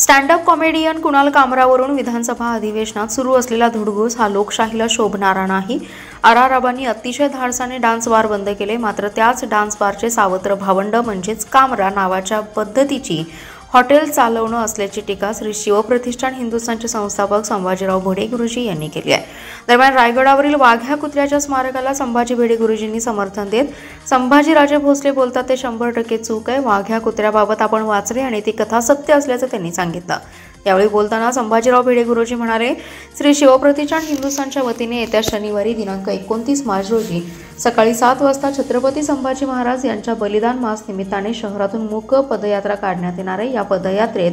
Stand up comedian Kunal कामरावरून विधानसभा अधिवेशनात सुरू असलेला धुडगूस हा लोकशाहीला शोभणारा नाही। आराराबांनी अतिशय धाडसाने डान्स बार बंद केले, मात्र त्याच डान्स बारचे सावत्र भावंड म्हणजेच कामरा नावाच्या पद्धतीची हॉटेल चालवणं असल्याची टीका श्री शिवप्रतिष्ठान हिंदुस्थानचे संस्थापक संभाजीराव भिडे गुरुजी यांनी केली आहे। दरम्यान रायगडावरील वाघ्या कुत्र्याच्या स्मारकाला संभाजी भिडे गुरुजींनी समर्थन देत संभाजीराजे भोसले बोलतात ते 100% चूक आहे। वाघ्या कुत्र्याबाबत आपण वाचले आणि ती कथा सत्य असल्याचं त्यांनी सांगितलं। यावेळी बोलताना संभाजीराव भिडे गुरुजी म्हणाले, श्री शिवप्रतिष्ठान हिंदुस्थानच्या वतीने येत्या शनिवारी दिनांक 29 मार्च रोजी सकाळी 7 वाजता छत्रपती संभाजी महाराज यांच्या बलिदान मास निमित्ताने शहरातून मूक पदयात्रा काढण्यात येणार आहे। या पदयात्रेत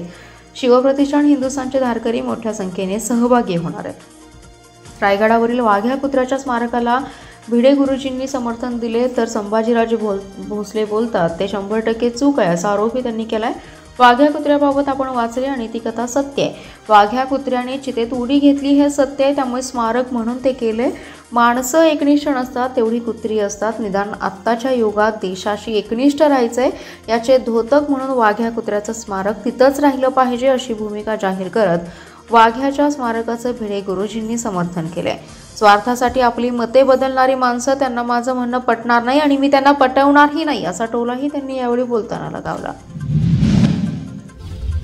शिवप्रतिष्ठान हिंदुस्थानचे धारकरी मोठ्या संख्येने सहभागी होणार आहेत। रायगडावरील वाघ्या कुत्र्याच्या स्मारकाला भिडे गुरुजींनी समर्थन दिले तर संभाजीराजे भोसले बोलतात ते 100% चूक आहे असा आरोपही त्यांनी केलाय। वाघ्या कुत्र्याबाबत आपण वाचले आणि ती कथा सत्य आहे। वाघ्या कुत्र्याने चितेत उडी घेतली हे सत्य आहे, त्यामुळे स्मारक म्हणून ते केले। माणसं एकनिष्ठ नसतात तेवढी कुत्री असतात। निदान आत्ताच्या युगात देशाशी एकनिष्ठ राहायचंय याचे द्योतक म्हणून वाघ्या कुत्र्याचं स्मारक तिथंच राहिलं पाहिजे अशी भूमिका जाहीर करत वाघ्याच्या स्मारकाचं भिडे गुरुजींनी समर्थन केलंय। स्वार्थासाठी आपली मते बदलणारी माणसं, त्यांना माझं म्हणणं पटणार नाही आणि मी त्यांना पटवणारही नाही असा टोलाही त्यांनी यावेळी बोलताना लगावला।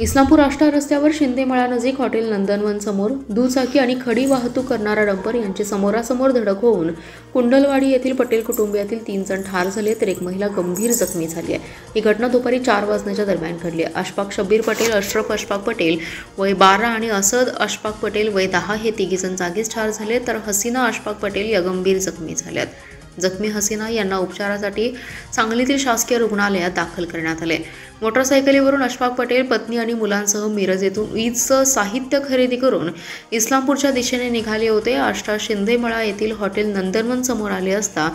इस्लामपूर आष्टा रस्त्यावर शिंदेमळानजीक हॉटेल नंदनवन समोर दुचाकी आणि खडी वाहतूक करणारा डंपर यांची समोरासमोर धडक होऊन कुंडलवाडी येथील पटेल कुटुंबियातील 3 जण ठार झाले तर एक महिला गंभीर जखमी झाली आहे। ही घटना दुपारी 4 वाजण्याच्या दरम्यान घडली आहे। अशफाक शब्बीर पटेल, अशरफ अशफाक पटेल वय 12 आणि असद अशफाक पटेल वय 10 हे 3 जण जागीच ठार झाले तर हसीना अशफाक पटेल या गंभीर जखमी झाल्यात। जखमी हसीना यांना उपचारासाठी सांगलीतील शासकीय रुग्णालयात दाखल करण्यात आले। मोटरसायकलीवरून अशफाक पटेल पत्नी आणि मुलांसह मिरज येथून ईदचं साहित्य खरेदी करून इस्लामपूरच्या दिशेने निघाले होते। आष्टा शिंदेमळा येथील हॉटेल नंदनवन समोर आले असता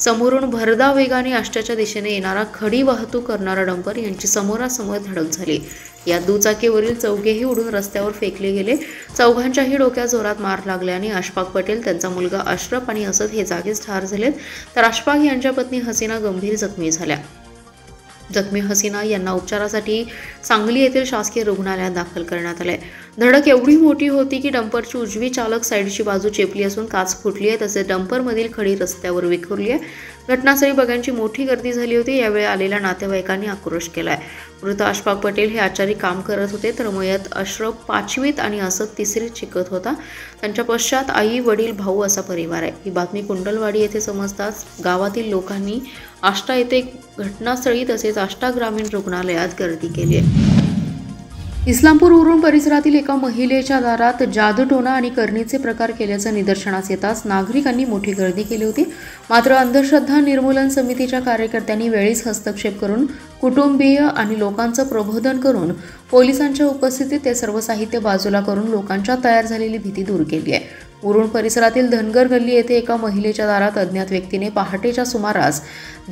समोरून भरधाव वेगाने आष्ट्याच्या दिशेने येणारा खडी वाहतूक करणारा डंपर यांची समोरासमोर धडक झाली। या दुचाकीवरील चौघेही उडून रस्त्यावर फेकले गेले। चौघांच्याही डोक्यात जोरात मार लागल्याने अशफाक पटेल, त्यांचा मुलगा अशरफ आणि असद हे जागीच ठार झालेत तर अशफाक यांच्या पत्नी हसीना गंभीर जखमी झाल्या। जखमी हसीना यांना उपचारासाठी सांगली येथील शासकीय रुग्णालयात दाखल करण्यात आले। धडक एवढी मोठी होती की डंपरची उजवी चालक साईडची बाजू चेपली असून काच फुटली आहे, तसेच डंपरमधील खडी रस्त्यावर विखुरली आहे। घटनास्थळी बघ्यांची मोठी गर्दी झाली होती। यावेळी आलेल्या नातेवाईकांनी आक्रोश केलाय। मृत अशफाक पटेल हे आचारी काम करत होते तर मयत अशरफ 5वीत आणि असद 3रीत शिकत होता। त्यांच्या पश्चात आई, वडील, भाऊ असा परिवार आहे। ही बातमी कुंडलवाडी येथे समजताच गावातील लोकांनी आष्टा येथे घटनास्थळी तसेच आष्टा ग्रामीण रुग्णालयात गर्दी केली आहे। इस्लामपूर उरण परिसरातील एका महिलेच्या दारात जादूटोणा आणि करणीचे प्रकार केल्याचं निदर्शनास येताच नागरिकांनी मोठी गर्दी केली होती। मात्र अंधश्रद्धा निर्मूलन समितीच्या कार्यकर्त्यांनी वेळीच हस्तक्षेप करून कुटुंबीय आणि लोकांचं प्रबोधन करून पोलिसांच्या उपस्थितीत ते सर्व साहित्य बाजूला करून लोकांच्या तयार झालेली भीती दूर केली आहे। उरण परिसरातील धनगर गल्ली येथे एका महिलेच्या दारात अज्ञात व्यक्तीने पहाटेच्या सुमारास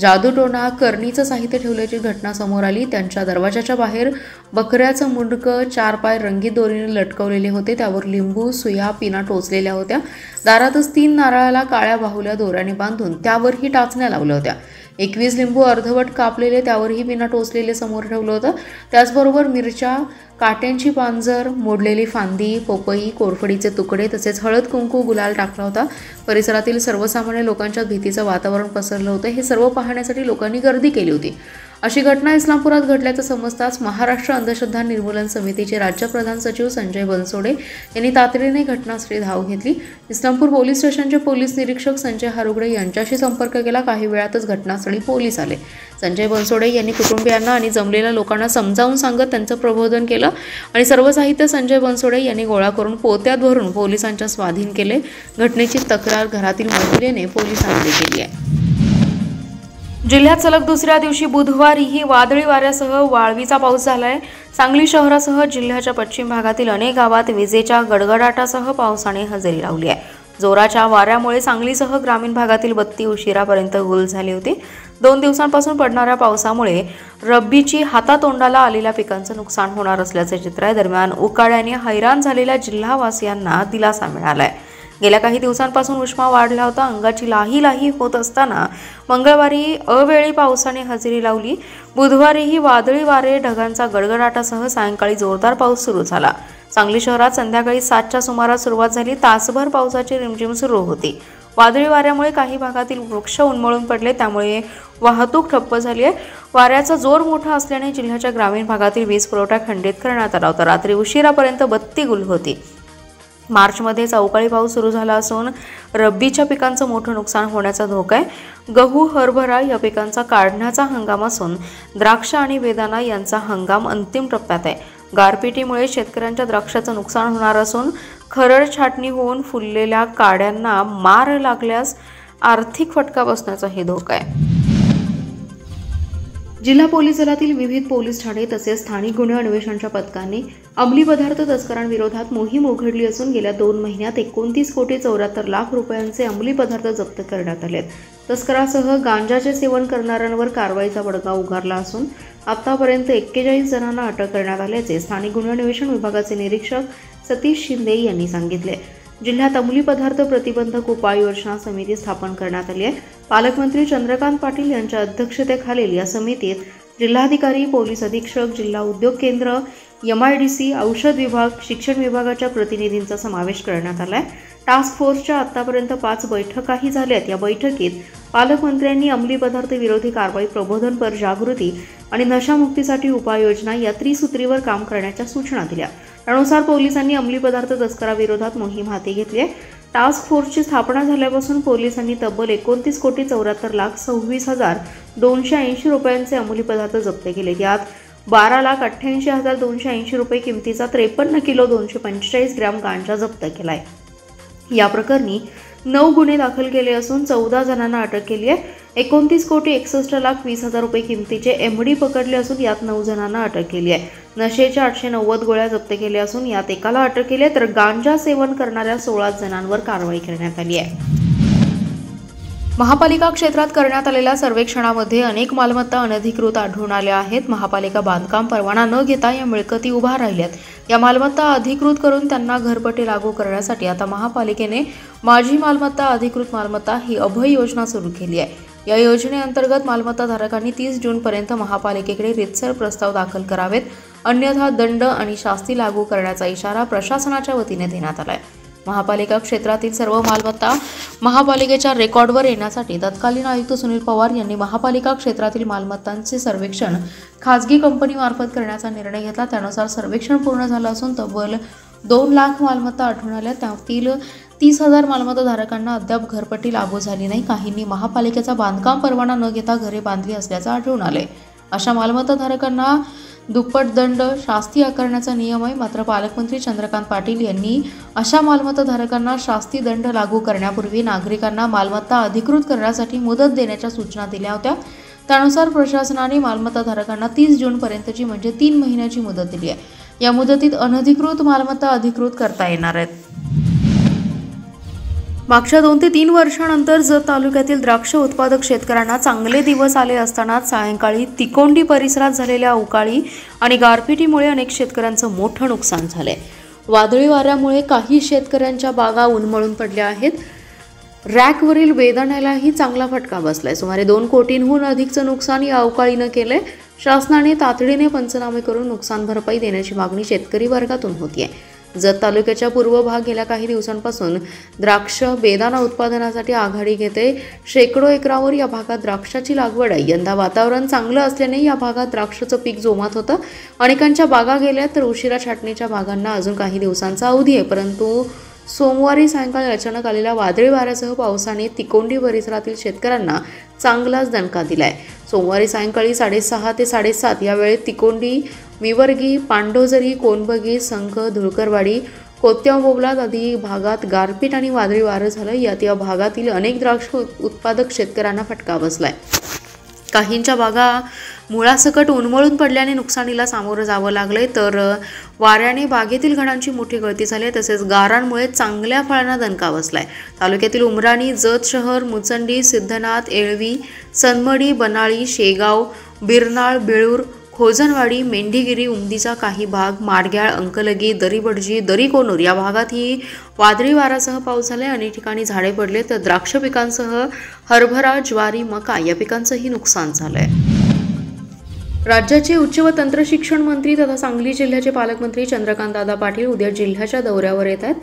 जादूटोणा करणीचं साहित्य ठेवल्याची घटना समोर आली। त्यांच्या दरवाजाच्या बाहेर बकऱ्याचं मुंडकं 4 पाय रंगीत दोरीने लटकवलेले होते, त्यावर लिंबू, सुया, पिना टोचलेल्या होत्या। दारातच 3 नारळाला काळ्या बाहुल्या दोऱ्याने बांधून त्यावरही टाचण्या लावल्या होत्या। 21 लिंबू अर्धवट कापलेले त्यावरही पिना टोचलेले समोर ठेवलं होतं। त्याचबरोबर मिरच्या, काट्यांची पांजर, मोडलेली फांदी, पोपई, कोरफडीचे तुकडे तसेच हळद, कुंकू, गुलाल टाकला होता। परिसरातील सर्वसामान्य लोकांच्या भीतीचं वातावरण पसरलं होतं। हे सर्व पाहण्यासाठी लोकांनी गर्दी केली होती। अशी घटना इस्लामपुरात घडल्याचं समजताच महाराष्ट्र अंधश्रद्धा निर्मूलन समितीचे राज्य प्रधान सचिव संजय बनसोडे यांनी तातडीने घटनास्थळी धाव घेतली। इस्लामपूर पोलीस स्टेशनचे पोलीस निरीक्षक संजय हारुगडे यांच्याशी संपर्क केला। काही वेळातच घटनास्थळी पोलीस आले। संजय बनसोडे यांनी कुटुंबियांना आणि जमलेल्या लोकांना समजावून सांगत त्यांचं प्रबोधन केलं आणि सर्व साहित्य संजय बनसोडे यांनी गोळा करून पोत्यात भरून पोलिसांच्या स्वाधीन केले। घटनेची तक्रार घरातील महिलेने पोलिसांकडे केली आहे। जिल्ह्यात सलग दुसऱ्या दिवशी बुधवारीही वादळी वाऱ्यासह वाळवीचा पाऊस झालाय। सांगली शहरासह जिल्ह्याच्या पश्चिम भागातील अनेक गावात विजेच्या गडगडाटासह पावसाने हजेरी लावली आहे। जोराच्या वाऱ्यामुळे सांगलीसह ग्रामीण भागातील बत्ती उशिरापर्यंत गुल झाली होती। 2 दिवसांपासून पडणाऱ्या पावसामुळे रब्बीची हातातोंडाला आलेल्या पिकांचं नुकसान होणार असल्याचे चित्र आहे। दरम्यान उकाड्याने हैराण झालेल्या जिल्हावासियांना दिलासा मिळालाय। गेल्या काही दिवसांपासून उष्मा वाढला होता. अंगाची लाही लाही होत असताना मंगळवारी अवेळी पावसाने हजेरी लावली. बुधवारीही वादळी वारे, ढगांचा गडगडाटासह सायंकाळी जोरदार पाऊस सुरू झाला. सांगली शहरात संध्याकाळी 7च्या सुमारास सुरुवात झाली. तासभर पावसाची रिमझिम सुरू होती. वादळी वाऱ्यामुळे काही भागातील वृक्ष उन्मळून पडले, त्यामुळे वाहतूक ठप्प झाली आहे. वाऱ्याचा जोर मोठा असल्याने जिल्ह्याच्या ग्रामीण भागातील वीज पुरवठा खंडित करण्यात आला होता. रात्री उशिरापर्यंत बत्ती गुल होती. मार्चमध्येच अवकाळी पाऊस सुरू झाला असून रब्बीच्या पिकांचं मोठं नुकसान होण्याचा धोका आहे. गहू, हरभरा या पिकांचा काढण्याचा हंगाम असून द्राक्ष आणि बेदाणा यांचा हंगाम अंतिम टप्प्यात आहे. गारपिटीमुळे शेतकऱ्यांच्या द्राक्षाचं नुकसान होणार असून खरड छाटणी होऊन फुललेल्या काड्यांना मार लागल्यास आर्थिक फटका बसण्याचाही धोका आहे. जिल्हा पोलीस दलातील विविध पोलीस ठाणे तसेच स्थानिक गुन्हे अन्वेषणच्या पथकांनी अंमली पदार्थ तस्करांविरोधात मोहीम उघडली असून गेल्या 2 महिन्यात 29,74,00,000 रुपयांचे अंमली पदार्थ जप्त करण्यात आले. तस्करासह गांजाचे सेवन करणाऱ्यांवर कारवाईचा बडगा उगारला असून आतापर्यंत 41 जणांना अटक करण्यात आल्याचे स्थानिक गुन्हे अन्वेषण विभागाचे निरीक्षक सतीश शिंदे यांनी सांगितले. जिल्ह्यात अंमली पदार्थ प्रतिबंधक उपाययोजना समिती स्थापन करण्यात आली आहे. पालकमंत्री चंद्रकांत पाटील यांच्या अध्यक्षतेखालील या समितीत जिल्हाधिकारी, पोलीस अधीक्षक, जिल्हा उद्योग केंद्र, MIDC, औषध विभाग, शिक्षण विभागाच्या प्रतिनिधींचा समावेश करण्यात आला आहे. टास्क फोर्सच्या आतापर्यंत 5 बैठकाही झाल्यात. या बैठकीत पालकमंत्र्यांनी अंमली पदार्थ विरोधी कारवाई, प्रबोधनपर जागृती आणि नशामुक्तीसाठी उपाययोजना या त्रिसूत्रीवर काम करण्याच्या सूचना दिल्या. त्यानुसार पोलिसांनी अंमली पदार्थ तस्कराविरोधात मोहीम हाती घेतली आहे. टास्क फोर्सची स्थापना झाल्यापासून पोलिसांनी तब्बल 29,74,26,280 रुपयांचे अंमली पदार्थ जप्त केले. यात 12,88,280 रुपये किमतीचा 53 किलो 245 ग्रॅम गांजा जप्त केलाय. या प्रकरणी 9 गुन्हे दाखल केले असून 14 जणांना अटक केली आहे. 29,61,20,000 रुपये किमतीचे MD पकडले असून यात 9 जणांना अटक केली आहे. नशेच्या 890 गोळ्या जप्त केल्या असून यात एकाला अटक केली आहे, तर गांजा सेवन करणाऱ्या 16 जणांवर कारवाई करण्यात आली आहे. महापालिका क्षेत्रात करण्यात आलेल्या सर्वेक्षणामध्ये अनेक मालमत्ता अनधिकृत आढळून आल्या आहेत. महापालिका बांधकाम परवाना न घेता या मिळकती उभा राहिल्यात. या मालमत्ता अधिकृत करून त्यांना घरपट्टी लागू करण्यासाठी आता महापालिकेने माझी मालमत्ता अधिकृत मालमत्ता ही अभय योजना सुरू केली आहे. या योजनेअंतर्गत मालमत्ताधारकांनी 30 जूनपर्यंत महापालिकेकडे रीतसर प्रस्ताव दाखल करावेत, अन्यथा दंड आणि शास्ती लागू करण्याचा इशारा प्रशासनाच्या वतीने देण्यात आला आहे. महापालिका क्षेत्रातील सर्व मालमत्ता महापालिकेच्या रेकॉर्डवर येण्यासाठी तत्कालीन आयुक्त सुनील पवार यांनी महापालिका क्षेत्रातील मालमत्तांचे सर्वेक्षण खाजगी कंपनीमार्फत करण्याचा निर्णय घेतला. त्यानुसार सर्वेक्षण पूर्ण झालं असून तब्बल 2 लाख मालमत्ता आढळून आल्या. त्यातील 30,000 मालमत्ताधारकांना अद्याप घरपट्टी लागू झाली नाही. काहींनी महापालिकेचा बांधकाम परवाना न घेता घरे बांधली असल्याचं आढळून आले. अशा मालमत्ताधारकांना दुप्पट दंड शास्ती आकारण्याचा नियम आहे. मात्र पालकमंत्री चंद्रकांत पाटील यांनी अशा मालमत्ताधारकांना शास्ती दंड लागू करण्यापूर्वी नागरिकांना मालमत्ता अधिकृत करण्यासाठी मुदत देण्याच्या सूचना दिल्या होत्या. त्यानुसार प्रशासनाने मालमत्ताधारकांना 30 जूनपर्यंतची म्हणजे 3 महिन्याची मुदत दिली आहे. या मुदतीत अनधिकृत मालमत्ता अधिकृत करता येणार आहेत. मागच्या 2 ते 3 वर्षांनंतर जत तालुक्यातील द्राक्ष उत्पादक शेतकऱ्यांना चांगले दिवस आले असताना सायंकाळी तिकोंडी परिसरात झालेल्या अवकाळी आणि गारपिटीमुळे अनेक शेतकऱ्यांचं मोठं नुकसान झालंय. वादळी वाऱ्यामुळे काही शेतकऱ्यांच्या बागा उन्मळून पडल्या आहेत. रॅकवरील बेदाण्यालाही चांगला फटका बसलाय. सुमारे 2 कोटींहून अधिकचं नुकसान या अवकाळीनं केलंय. शासनाने तातडीने पंचनामे करून नुकसान भरपाई देण्याची मागणी शेतकरी वर्गातून होतीये. जत तालुक्याच्या पूर्व भाग गेल्या काही दिवसांपासून द्राक्ष बेदाणा उत्पादनासाठी आघाडी घेते. शेकडो एकरावर या भागात द्राक्षाची लागवड आहे. यंदा वातावरण चांगलं असल्याने या भागात द्राक्षाचं पीक जोमात होतं. अनेकांच्या बागा गेल्या तर उशिरा छाटणीच्या भागांना अजून काही दिवसांचा अवधी आहे. परंतु सोमवारी सायंकाळी अचानक आलेल्या वादळी वाऱ्यासह पावसाने तिकोंडी परिसरातील शेतकऱ्यांना चांगलाच दणका दिलाय. सोमवारी सायंकाळी 6:30 ते 7:30 या वेळेत तिकोंडी, विवर्गी, पांडोजरी, कोनबगी, संख, धुळकरवाडी, कोत्यावबोबलाद आदी भागात गारपीट आणि वादळी वारं झालं. यात या भागातील अनेक द्राक्ष उत्पादक शेतकऱ्यांना फटका बसलाय. काहींच्या बागा मुळासकट उन्मळून पडल्याने नुकसानीला सामोरं जावं लागलंय, तर वाऱ्याने बागेतील घडांची मोठी गळती झाली. तसेच गारांमुळे चांगल्या फळांना दणका बसलाय. तालुक्यातील उमराणी, जत शहर, मुचंडी, सिद्धनाथ, येळवी, सनमडी, बनाळी, शेगाव, बिरनाळ, बेळूर, खोजनवाडी, मेंढीगिरी, उमदीचा काही भाग, माडग्याळ, अंकलगी, दरीबडजी, दरीकोनूर या भागातही वादळी वाऱ्यासह पाऊस झाला. अनेक ठिकाणी झाडे पडले तर द्राक्ष पिकांसह हरभरा, ज्वारी, मका या पिकांचंही नुकसान झालंय. राज्याचे उच्च व तंत्र शिक्षण मंत्री तथा सांगली जिल्ह्याचे पालकमंत्री चंद्रकांतदादा पाटील उद्या जिल्ह्याच्या दौऱ्यावर येत आहेत.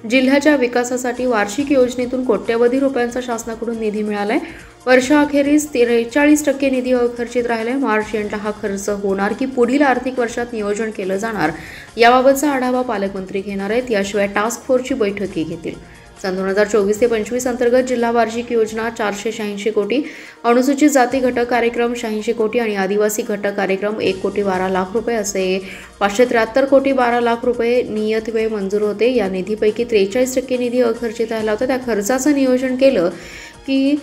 जिल्ह्याच्या विकासासाठी वार्षिक योजनेतून कोट्यवधी रुपयांचा शासनाकडून निधी मिळालाय. वर्षाअखेरीस 43% निधी अखर्चित राहिलाय. मार्च एंडला हा खर्च होणार की पुढील आर्थिक वर्षात नियोजन केलं जाणार याबाबतचा आढावा पालकमंत्री घेणार आहेत. याशिवाय टास्क फोर्सची बैठकही घेतील. सन 2024 ते 25 अंतर्गत जिल्हा वार्षिक योजना 486 कोटी, अनुसूचित जाती घटक कार्यक्रम 86 कोटी आणि आदिवासी घटक कार्यक्रम 1 कोटी 12 लाख रुपये असे 573 कोटी 12 लाख रुपये नियत वेळ मंजूर होते. या निधीपैकी 43% निधी अखर्चित राहिला होता. त्या खर्चाचं नियोजन केलं की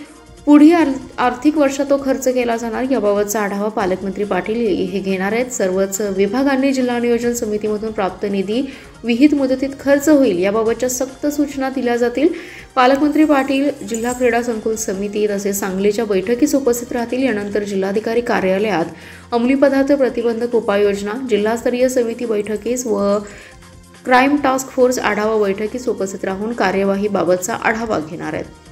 पुढील आर्थिक वर्षात तो खर्च केला जाणार याबाबतचा आढावा पालकमंत्री पाटील हे घेणार आहेत. सर्वच विभागांनी जिल्हा नियोजन समितीमधून प्राप्त निधी विहित मुदतीत खर्च होईल याबाबतच्या सक्त सूचना दिल्या जातील. पालकमंत्री पाटील जिल्हा क्रीडा संकुल समिती तसेच सांगलीच्या बैठकीस उपस्थित राहतील. यानंतर जिल्हाधिकारी कार्यालयात अंमली पदार्थ प्रतिबंधक उपाययोजना, जिल्हास्तरीय समिती बैठकीस व क्राईम टास्क फोर्स आढावा बैठकीस उपस्थित राहून कार्यवाहीबाबतचा आढावा घेणार आहेत.